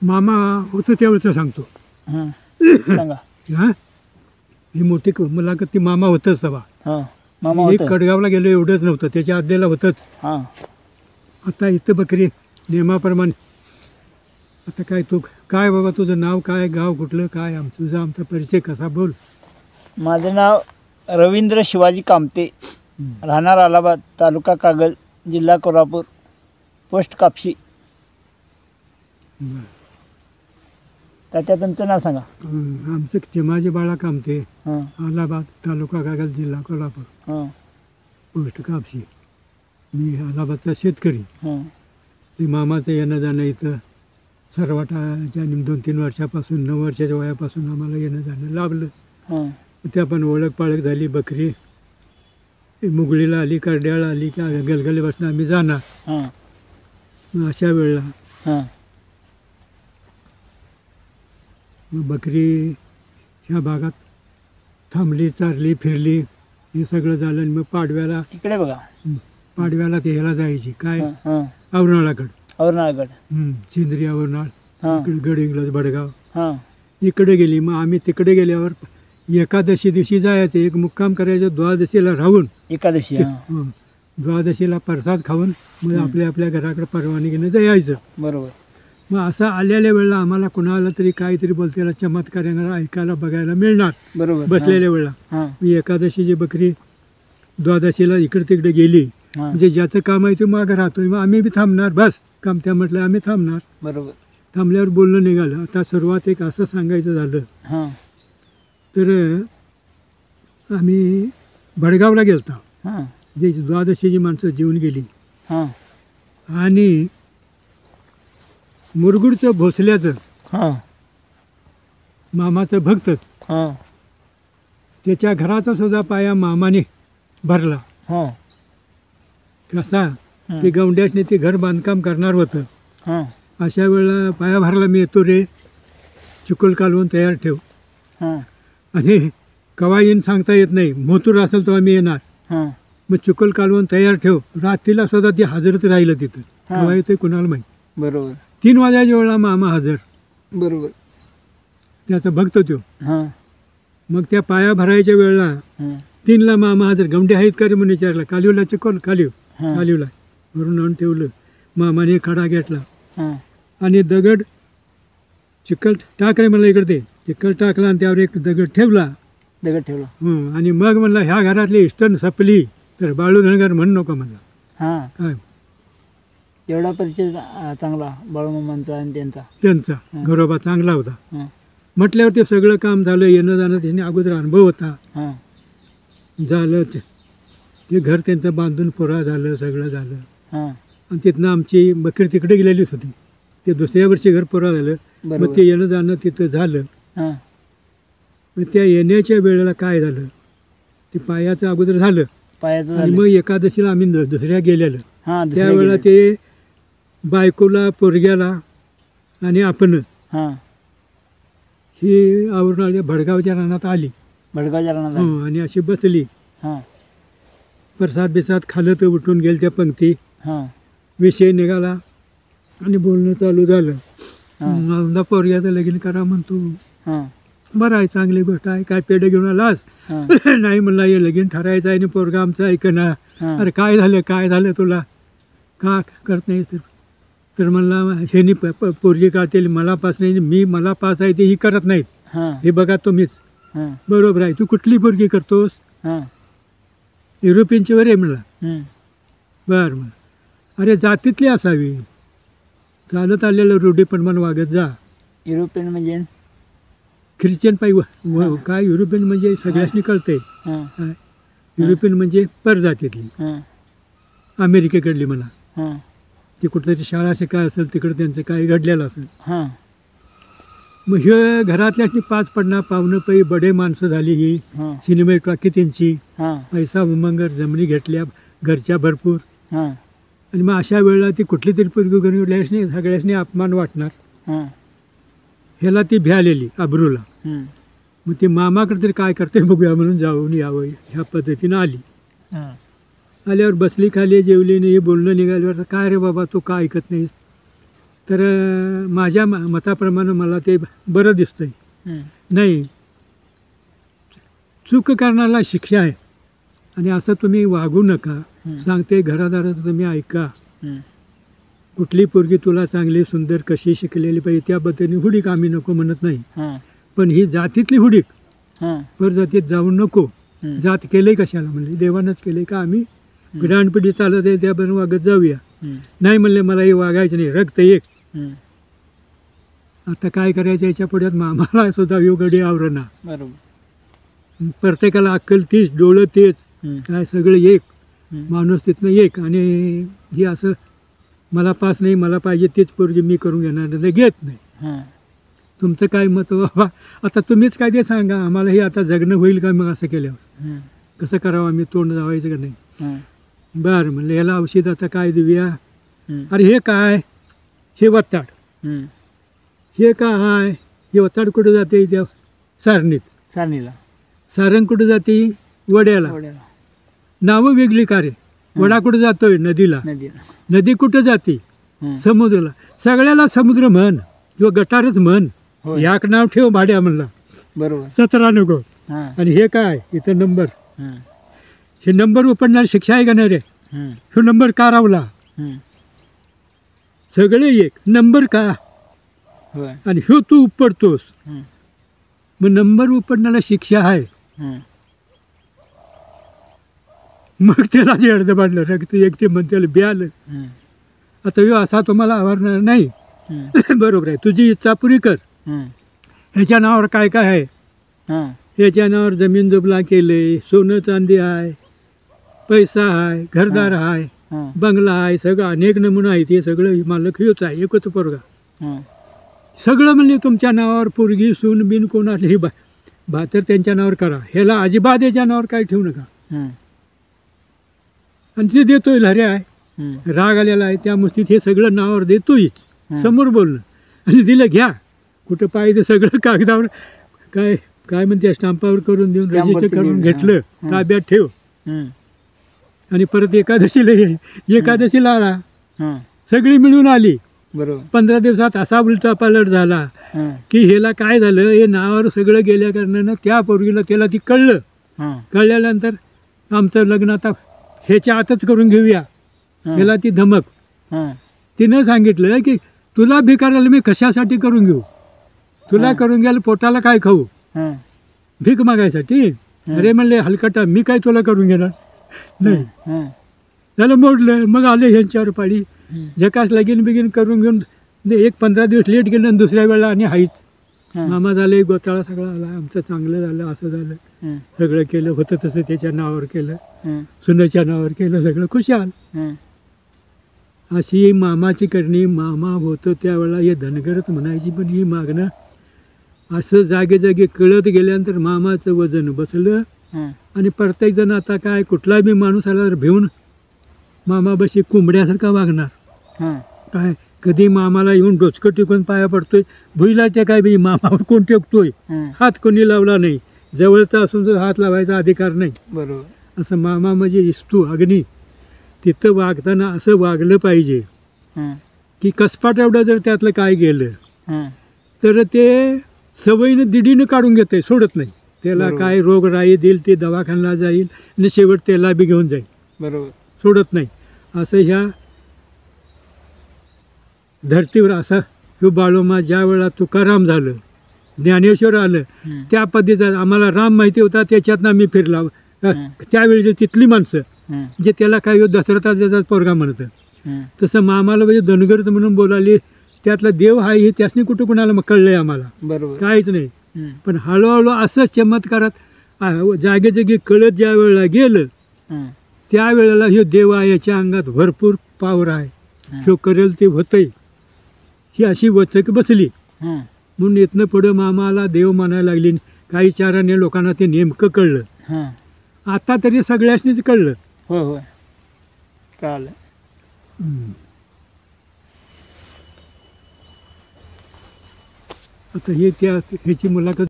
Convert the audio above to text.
मामा होतं त्यावेळेचं सांगतो. हं. सांगा. हां ही मोठी मुलाखत ती मामा होतंच तेव्हा. हां. मामा एक होतं. कडगावला गेलो एवढंच नव्हतं, त्याच्या आदलेला होतंच. हां. आता इथं बकरी नियमाप्रमाणे. आता काय तू काय बाबा तुझं नाव काय, गाव कुठलं काय, तुझा आमचा परिचय कसा बोल. माझं नाव रवींद्र शिवाजी कामते, राहणार अलाहाबाद, तालुका कागल, जिल्हा कोल्हापूर, पोस्ट कापशी. बरं. तात्या तुमचं नाव सांगा. आमचं चिमाजी बाळा कामते, हां. अलाहाबाद, तालुका कागल, जिल्हा कोल्हापूर, हां. पोस्ट कापशी. मी अलाहाबादचा शेतकरी. हां. ते मामाचं येणं जाणं इथं सरवाटाच्या 2-3 वर्षापासून 9 वर्षाच्या वयापासून आम्हाला येणं जाणं लाभलं. हां. त्या पण ओळख पाळख झाली. बकरी मुगळीला आली, करड्याला आली की गलगलीपासून आम्ही जाणार. हां. मग अशा वेळेला हां. मग बकरी ह्या भागात थांबली, चारली, फिरली, हे सगळं झालं. आणि मग पाडव्याला ते ह्याला जायची काय हां. औरणाळाकडं. औरणाळगड. सिंदरी, औरणाळ, हां. इकडे गडहिंग्लज, भडगाव हां. इकडे गेली. मग आम्ही तिकडे गेल्यावर एकादशी दिवशी जायचं, एक मुक्काम करायचं, द्वादशीला राहून एकादशी. हां. द्वादशीला प्रसाद खाऊन मग आपल्या आपल्या घराकडे परवानगीनं जायचं. बरोबर. मग असं आलेल्या वेळेला आम्हाला कुणाला तरी काहीतरी बोलतेला चमत्कार येणार, ऐकायला बघायला मिळणार. बरोबर. बसलेल्या वेळेला हां. मी एकादशीची बकरी द्वादशीला इकडे तिकडे गेली, हां. म्हणजे ज्याचं काम आहे ते मागं राहतोय. मग आम्ही बी थांबणार, बस काम त्या म्हटलं आम्ही थांबणार. बरोबर. थांबल्यावर बोलणं निघालं. आता सुरुवात एक असं सांगायचं झालं हां. तर आम्ही भडगावला गेलतो. हां. जे द्वादशीची माणसं जेवून गेली. हां. आणि मुरगुडचं भोसल्याचं हां. मामाचं भक्तच, हां. त्याच्या घराचा सुद्धा पाया मामाने भरला. हां. कसा ते गवंड्यासने ते घर बांधकाम करणार होतं. हां. अशा वेळेला पाया भरला, मी येतो रे, चिखल कालवून तयार ठेव. हां. आणि कवा येईन सांगता येत नाही, मोतूर असेल तेव्हा मी येणार. हां. मग चिखल कालवून तयार ठेव. रात्रीला सुद्धा ते हजरत राहिलं तिथं. कवा येतोय कुणाला माहीत. बरोबर. 3 वाजायच्या वेळेला मामा हजर. बरोबर. त्याचा भक्त तो. हां. मग त्या पाया भरायच्या वेळेला हां. 3ला मामा हजर. गवंडे आहेत का रे म्हणून विचारला. कालिवला चिखल कालिव हां. कालिवला वरून आणून ठेवलं. मामाने खडा घेतला हां. आणि दगड चिखल टाक रे म्हणलं इकडे. ते चिखल टाकला आणि त्यावर एक दगड ठेवला. दगड ठेवला. आणि मग म्हणलं ह्या घरातली इष्टन सपली तर बाळू धनगर म्हणू नका म्हणला. हां. काय एवढा परिचय चांगला बाळूमामांचा आणि त्यांचा घरोबा चांगला होता. हां. म्हटल्यावर ते सगळं काम झालं. येणं जाणं त्यांनी अगोदर अनुभव होता. हां. झालं ते घर त्यांचं बांधून पुरा झालं, सगळं झालं. हां. आणि तिथनं आमची बकरी तिकडे गेलेलीच होती. ते दुसऱ्या वर्षी घर पुरा झालं. मग ते येणं जाणं तिथं झालं. हां. मग त्या येण्याच्या वेळेला काय झालं, ते पायाचं अगोदर झालं. पायाचं आणि झालं. मग एकादशीला आम्ही दुसऱ्या गेलेलं. हां. दुसऱ्या त्यावेळेला गेले. ते बायकोला, पोरग्याला आणि आपण हां. ही आवरणाच्या भडगावच्या रानात आली. भडगावच्या रानात. आणि अशी बसली. हां. प्रसाद बिसाद खाल्लं तर उठून गेल त्या पंक्ती. हां. विषय निघाला आणि बोलणं चालू झालं. हां. समजा पोरग्याचं लगीन करा म्हणतो. हां. बरं आहे, चांगली गोष्ट आहे. काय पेढे घेऊन आलास? हां. नाही म्हणला, हे लगीन ठरायचं आहे आणि पोरगा आमचं ऐकना. हां. अरे काय झालं तुला, का करत नाही? तर म्हणला ह्यानी पोरगी काढतील मला पास नाही, मला पास आहे ते ही करत नाहीत. हां. हे बघा तुम्हीच. हां. बरोबर आहे. तू कुठली पोरगी करतोस? हां. युरोपियनची वर आहे म्हणला. बरं म्हणलं, अरे जातीतली असावी. चालत आलेलं रूढीप्रमाण वागत जा. युरोपियन म्हणजे ख्रिश्चन पाहिजे काय? युरोपियन म्हणजे सगळ्यांनी कळतंय. हां. काय युरोपियन म्हणजे परजातीतली, हां. अमेरिकेकडली म्हणा. हां. ती कुठंतरी शाळा शिकाय असेल, तिकडं त्यांचं काही घडलेलं असेल. हां. मग हे घरातल्याशी 5 पडणार पाहुणं पै बडे माणसं झाली. ही हां. सिनेमे टाकी त्यांची. हां. पैसा उमंगर, जमिनी घेतल्या घरच्या भरपूर. हां. आणि मग अशा वेळेला ती कुठली तरी पोरगी घडल्यासनी सगळ्यासनी अपमान वाटणार. हां. ह्याला ती भ्यालेली अब्रूला. हं. मग ती मामाकडे तरी काय करते बघूया म्हणून जाऊन यावं ह्या पद्धतीनं आली. हां. आल्यावर बसली खाली, जेवली नाही. बोलणं निघाल्यावर काय रे बाबा तू का ऐकत नाहीस? तर माझ्या मताप्रमाणे मला ते बरं दिसतंय. नाही, चूक करण्याला शिक्षा आहे आणि असं तुम्ही वागू नका. सांगते घरादाराचं तुम्ही ऐका. कुठली पोरगी तुला चांगली सुंदर कशी शिकलेली पाहिजे त्याबद्दल हुडीक आम्ही नको म्हणत नाही, पण ही जातीतली हुडीक परजातीत जाऊ नको. जात केले कशाला म्हणले, देवानंच केले का आम्ही पिढी चालत आहे त्याबरोबर वागत जाऊया. नाही म्हणले मला हे वागायचं नाही, रक्त एक. आता काय करायचं याच्या पुढ्यात मामाला सुद्धा योगडी आवरणा. बरोबर. प्रत्येकाला अक्कल तीच, डोळं तेच, काय सगळं एक, माणूस तिथनं एक. आणि हे असं मला पास नाही, मला पाहिजे तीच पोरगी मी करून घेणार नाही, घेत नाही. तुमचं काय मत बाबा, आता तुम्हीच काय ते सांगा आम्हाला. हे आता जगणं होईल का मग असं केल्यावर? कसं करावं, आम्ही तोंड जावायचं का नाही? बरं म्हणलं याला औषध आता काय देऊया. अरे हे काय, हे वत्ताड. हे काय आहे, हे वत्ताड कुठं जाते? त्या सारणीत. सारण कुठं जाते? वड्याला. नावं वेगळी का रे? वडा कुठं जातोय? नदीला. नदी कुठं जाते? समुद्राला. सगळ्याला समुद्र म्हण किंवा गटारच म्हण, याक नाव ठेव भाड्या म्हणला. बरोबर. 17 नको. आणि हे काय इथं नंबर, हे नंबर उपडणार शिक्षा आहे का नाही रे? हे नंबर का रावला? सगळे एक नंबर का? आणि ह्यो तू उपडतोस, मग नंबर उपडण्याला शिक्षा आहे. मग त्याला जे अर्ध पाडलं रक्त एक ते म्हणते ब्यालं. आता ह्यो असा तुम्हाला आवडणार नाही. बरोबर आहे, तुझी इच्छा पुरी कर. ह्याच्या नावावर काय काय आहे? ह्याच्या नावावर जमीन जुबला केले, सोनं चांदी आहे, पैसा आहे, घरदार आहे, बंगला आहे, सगळं अनेक नमुना आहेत. हे सगळं मालक ह्योच आहे, एकच पोरगा. सगळं म्हणजे तुमच्या नावावर पोरगी सून बिन कोणाला ही तर त्यांच्या नावावर करा. ह्याला अजिबात याच्या नावावर काय ठेवू नका. आणि ते देतोय लहऱ्या आहे, राग आलेला आहे, त्या मस्तीत हे सगळं नावावर देतोयच. समोर बोलणं आणि दिलं घ्या. कुठं पाहिजे सगळं कागदावर काय काय म्हणते स्टांपावर करून देऊन रजिस्टर करून घेतलं, ताब्यात ठेव. आणि परत एकादशीला आला, सगळी मिळून आली. बरोबर. 15 दिवसात असा उलटा पालट झाला की ह्याला काय झालं, हे नावावर सगळं गेल्या कारणानं त्या पोरगीला त्याला ती कळलं. कळल्यानंतर आमचं लग्न आता ह्याच्या आतच करून घेऊया. ह्याला ती धमक. तिनं सांगितलं की तुला भिकारायला मी कशासाठी करून घेऊ? तुला करून घ्यायला पोटाला काय खाऊ? भीक मागायसाठी? अरे म्हणले हलकटा, मी काय तुला करून घेणार नाही. त्याला मोडलं. मग आले ह्यांच्यावर पाळी. जकास लगीन बिगीन करून घेऊन 15 दिवस लेट गेलं आणि दुसऱ्या वेळेला आणि हाईच. मामा झाले, गोताळा सगळा आला, आमचं चांगलं झालं, असं झालं, सगळं केलं. होतं तसं त्याच्या नावावर केलं, सुनेच्या नावावर केलं, सगळं खुशाल. अशी मामाची करणी. मामा होतं त्यावेळेला हे धनगरच म्हणायची, पण ही मागणं असं जागे जागे कळत गेल्यानंतर मामाचं वजन बसलं. आणि प्रत्येकजण आता काय कुठला बी माणूस आला तर भिवून मामापाशी कोंबड्यासारखा वागणार. काय कधी मामाला येऊन डोचकं टिकून पाया पडतोय, भुईला ते काय बी मामावर कोण टेकतोय, हात कोणी लावला नाही. जवळचा असून तर हात लावायचा अधिकार नाही. बरोबर. असं मामा म्हणजे इस्तू अग्नी. तिथं वागताना असं वागलं पाहिजे की कसपाट एवढं जर त्यातलं काय गेलं तर ते सवयीनं दिडीनं काढून घेते, सोडत नाही. त्याला काय रोगराई देईल ते दवाखान्याला जाईल आणि शेवट त्याला बी घेऊन जाईल. बरोबर. सोडत नाही. असं ह्या धर्तीवर असा ह्यो बाळोमा. ज्या वेळा तुकाराम झालं, ज्ञानेश्वर आलं, त्या पद्धतीचा आम्हाला राम माहिती होता, त्याच्यातनं आम्ही फिरला. त्यावेळी तिथली माणसं जे त्याला काय दशरथाचा पोरगा म्हणतं, तसं मामाला म्हणजे धनगर म्हणून बोलाली. त्यातला देव हा हे त्यासनी कुठं कुणाला मग कळलंय आम्हाला. बरोबर. काहीच नाही. पण हळूहळू असंच चमत्कारात जागे जागी कळत ज्या वेळेला गेलं त्यावेळेला ह्यो देव आहे, याच्या अंगात भरपूर पावर आहे, ह्यो करेल ते होतंय, ही अशी वचक बसली. म्हणून इथनं पुढं मामाला देव म्हणायला लागली. काही चाराने लोकांना ते नेमकं कळलं. आता तरी सगळ्यांनीच कळलं. होय होय कळलं. आता हे ह्याची मुलाखत